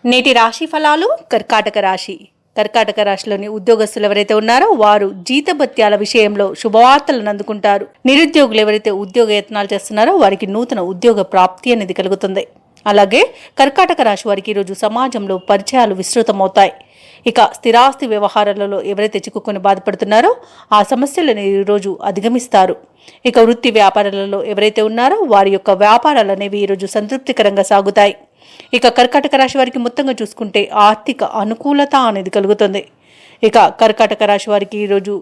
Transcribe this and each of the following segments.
నేటి రాశి ఫలాలు. కర్కాటక రాశి. కర్కాటక రాశిలోని ఉద్యోగస్తులు ఎవరైతే ఉన్నారో వారు జీతభత్యాల విషయంలో శుభవార్తలను అందుకుంటారు. నిరుద్యోగులు ఎవరైతే ఉద్యోగ యత్నాలు చేస్తున్నారో వారికి నూతన ఉద్యోగ ప్రాప్తి అనేది కలుగుతుంది. అలాగే కర్కాటక రాశి వారికి ఈరోజు సమాజంలో పరిచయాలు విస్తృతమవుతాయి. ఇక స్థిరాస్తి వ్యవహారాలలో ఎవరైతే చిక్కుకొని బాధపడుతున్నారో ఆ సమస్యలను ఈరోజు అధిగమిస్తారు. ఇక వృత్తి వ్యాపారాలలో ఎవరైతే ఉన్నారో వారి యొక్క వ్యాపారాలు అనేవి ఈరోజు సంతృప్తికరంగా సాగుతాయి. ఇక కర్కాటక రాశి వారికి మొత్తంగా చూసుకుంటే ఆర్థిక అనుకూలత అనేది కలుగుతుంది. ఇక కర్కాటక రాశి వారికి ఈరోజు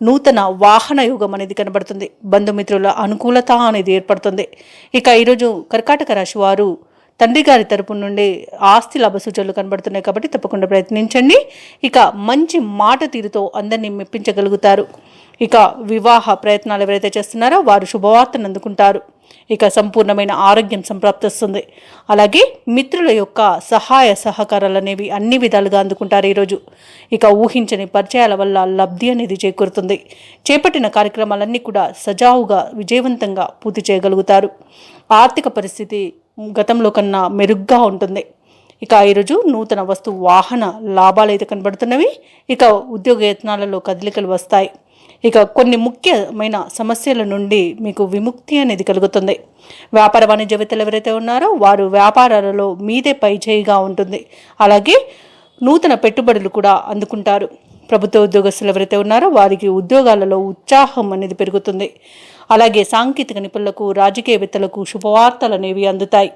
నూతన వాహన యోగం అనేది కనబడుతుంది. బంధుమిత్రుల అనుకూలత అనేది ఏర్పడుతుంది. ఇక ఈరోజు కర్కాటక రాశి వారు తండ్రి గారి తరపు నుండి ఆస్తి లాభ సూచనలు కనబడుతున్నాయి కాబట్టి తప్పకుండా ప్రయత్నించండి. ఇక మంచి మాట తీరుతో అందరినీ మెప్పించగలుగుతారు. ఇక వివాహ ప్రయత్నాలు ఎవరైతే చేస్తున్నారో వారు శుభవార్తను అందుకుంటారు. ఇక సంపూర్ణమైన ఆరోగ్యం సంప్రాప్తిస్తుంది. అలాగే మిత్రుల యొక్క సహాయ సహకారాలు అనేవి అన్ని విధాలుగా అందుకుంటారు ఈరోజు. ఇక ఊహించని పరిచయాల వల్ల లబ్ధి అనేది చేకూరుతుంది. చేపట్టిన కార్యక్రమాలన్నీ కూడా సజావుగా విజయవంతంగా పూర్తి చేయగలుగుతారు. ఆర్థిక పరిస్థితి గతంలో కన్నా మెరుగ్గా ఉంటుంది. ఇక ఈరోజు నూతన వస్తు వాహన లాభాలు అయితే కనబడుతున్నవి. ఇక ఉద్యోగ యత్నాలలో కదలికలు వస్తాయి. ఇక కొన్ని ముఖ్యమైన సమస్యల నుండి మీకు విముక్తి అనేది కలుగుతుంది. వ్యాపార వాణిజ్యవేత్తలు ఎవరైతే ఉన్నారో వారు వ్యాపారాలలో మీదే పై చేయిగా ఉంటుంది. అలాగే నూతన పెట్టుబడులు కూడా అందుకుంటారు. ప్రభుత్వ ఉద్యోగస్తులు ఎవరైతే ఉన్నారో వారికి ఉద్యోగాలలో ఉత్సాహం అనేది పెరుగుతుంది. అలాగే సాంకేతిక నిపుణులకు, రాజకీయవేత్తలకు శుభవార్తలు అనేవి అందుతాయి.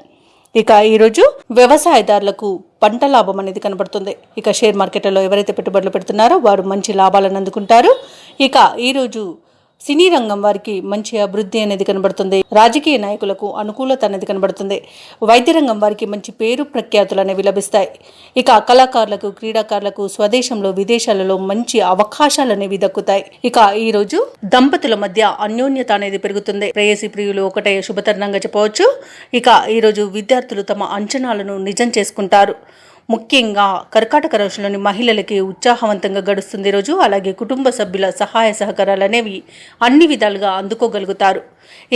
ఇక ఈరోజు వ్యవసాయదారులకు పంట లాభం అనేది కనబడుతుంది. ఇక షేర్ మార్కెట్లో ఎవరైతే పెట్టుబడులు పెడుతున్నారో వారు మంచి లాభాలను అందుకుంటారు. ఇక ఈరోజు సినీ రంగం వారికి మంచి అభివృద్ధి అనేది కనబడుతుంది. రాజకీయ నాయకులకు అనుకూలత అనేది కనబడుతుంది. వైద్య రంగం వారికి మంచి పేరు ప్రఖ్యాతులు అనేవి లభిస్తాయి. ఇక కళాకారులకు, క్రీడాకారులకు స్వదేశంలో, విదేశాలలో మంచి అవకాశాలు అనేవి దక్కుతాయి. ఇక ఈరోజు దంపతుల మధ్య అన్యోన్యత అనేది పెరుగుతుంది. ప్రేయసి ప్రియులు ఒకటే శుభతరుణంగా చెప్పవచ్చు. ఇక ఈరోజు విద్యార్థులు తమ అంచనాలను నిజం చేసుకుంటారు. ముఖ్యంగా కర్కాటక రాశిలోని మహిళలకి ఉత్సాహవంతంగా గడుస్తుంది రోజు. అలాగే కుటుంబ సభ్యుల సహాయ సహకారాలు అనేవి అన్ని విధాలుగా అందుకోగలుగుతారు.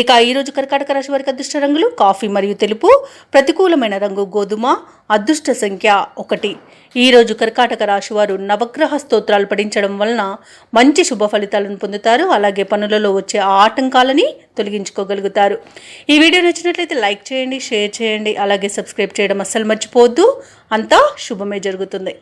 ఇక ఈరోజు కర్కాటక రాశి వారికి అదృష్ట రంగులు కాఫీ మరియు తెలుపు. ప్రతికూలమైన రంగు గోధుమ. అదృష్ట సంఖ్య 1. ఈరోజు కర్కాటక రాశి వారు నవగ్రహ స్తోత్రాలు పఠించడం వలన మంచి శుభ ఫలితాలను పొందుతారు. అలాగే పనులలో వచ్చే ఆటంకాలని తొలగించుకోగలుగుతారు. ఈ వీడియో నచ్చినట్లయితే లైక్ చేయండి, షేర్ చేయండి, అలాగే సబ్స్క్రైబ్ చేయడం అస్సలు మర్చిపోవద్దు. అంతా శుభమే జరుగుతుంది.